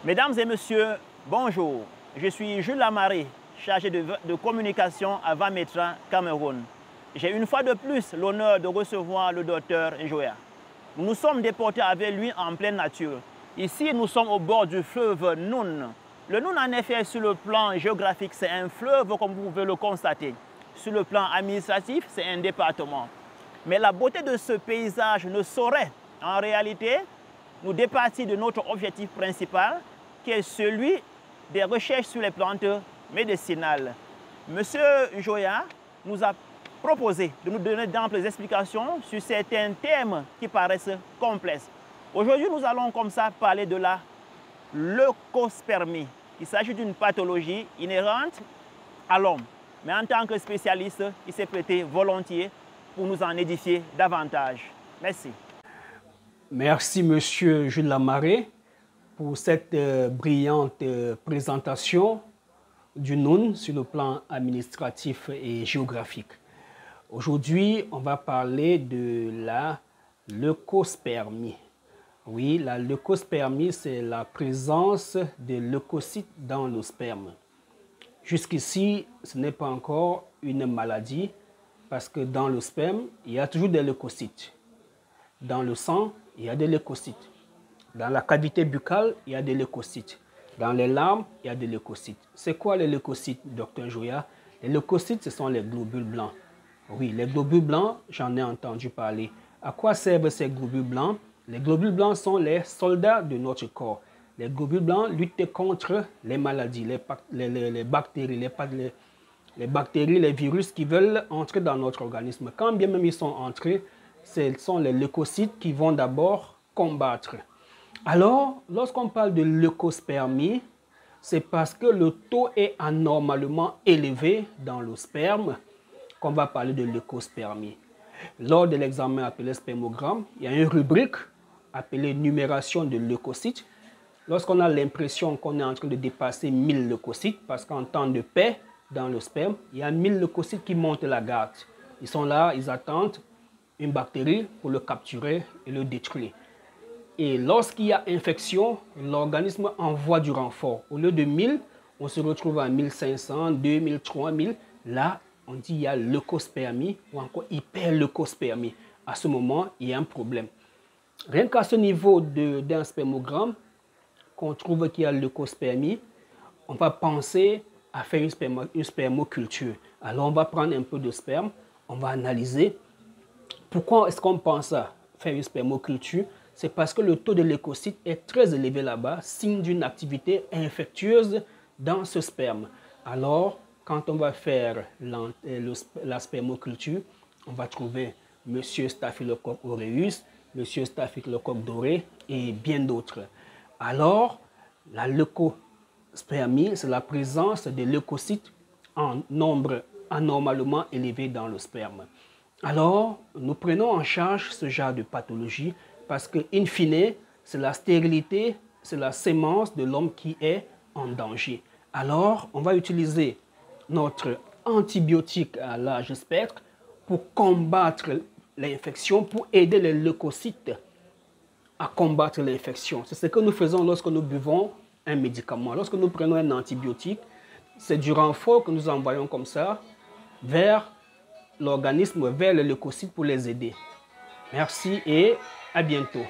Mesdames et messieurs, bonjour. Je suis Jules Lamaré, chargé de communication à Vametra, Cameroun. J'ai une fois de plus l'honneur de recevoir le docteur Njoya. Nous nous sommes déportés avec lui en pleine nature. Ici, nous sommes au bord du fleuve Noun. Le Noun, en effet, sur le plan géographique, c'est un fleuve, comme vous pouvez le constater. Sur le plan administratif, c'est un département. Mais la beauté de ce paysage ne saurait, en réalité, nous départir de notre objectif principal, qui est celui des recherches sur les plantes médicinales. Monsieur Njoya nous a proposé de nous donner d'amples explications sur certains thèmes qui paraissent complexes. Aujourd'hui, nous allons comme ça parler de la leucospermie. Il s'agit d'une pathologie inhérente à l'homme. Mais en tant que spécialiste, il s'est prêté volontiers pour nous en édifier davantage. Merci. Merci, monsieur Jules Lamaré, pour cette brillante présentation du Noun sur le plan administratif et géographique. Aujourd'hui, on va parler de la leucospermie. Oui, la leucospermie, c'est la présence de leucocytes dans le sperme. Jusqu'ici, ce n'est pas encore une maladie parce que dans le sperme, il y a toujours des leucocytes. Dans le sang, il y a des leucocytes. Dans la cavité buccale, il y a des leucocytes. Dans les larmes, il y a des leucocytes. C'est quoi les leucocytes, docteur Njoya? Les leucocytes, ce sont les globules blancs. Oui, les globules blancs, j'en ai entendu parler. À quoi servent ces globules blancs? Les globules blancs sont les soldats de notre corps. Les globules blancs luttent contre les maladies, les bactéries, les virus qui veulent entrer dans notre organisme. Quand bien même ils sont entrés, ce sont les leucocytes qui vont d'abord combattre. Alors, lorsqu'on parle de leucospermie, c'est parce que le taux est anormalement élevé dans le sperme qu'on va parler de leucospermie. Lors de l'examen appelé spermogramme, il y a une rubrique appelée numération de leucocytes. Lorsqu'on a l'impression qu'on est en train de dépasser 1000 leucocytes, parce qu'en temps de paix dans le sperme, il y a 1000 leucocytes qui montent la garde. Ils sont là, ils attendent une bactérie pour le capturer et le détruire. Et lorsqu'il y a infection, l'organisme envoie du renfort. Au lieu de 1000, on se retrouve à 1500, 2000, 3000. Là, on dit qu'il y a leucospermie ou encore hyperleucospermie. À ce moment, il y a un problème. Rien qu'à ce niveau d'un spermogramme, qu'on trouve qu'il y a leucospermie, on va penser à faire une spermoculture. Alors, on va prendre un peu de sperme, on va analyser. Pourquoi est-ce qu'on pense à faire une spermoculture? C'est parce que le taux de leucocytes est très élevé là-bas, signe d'une activité infectieuse dans ce sperme. Alors, quand on va faire la spermoculture, on va trouver M. Staphylococcus aureus, M. Staphylococcus doré et bien d'autres. Alors, la leucospermie, c'est la présence de leucocytes en nombre anormalement élevé dans le sperme. Alors, nous prenons en charge ce genre de pathologie parce que, in fine, c'est la stérilité, c'est la sémence de l'homme qui est en danger. Alors, on va utiliser notre antibiotique à large spectre pour combattre l'infection, pour aider les leucocytes à combattre l'infection. C'est ce que nous faisons lorsque nous buvons un médicament. Lorsque nous prenons un antibiotique, c'est du renfort que nous envoyons comme ça vers l'organisme, vers les leucocytes pour les aider. Merci et à bientôt.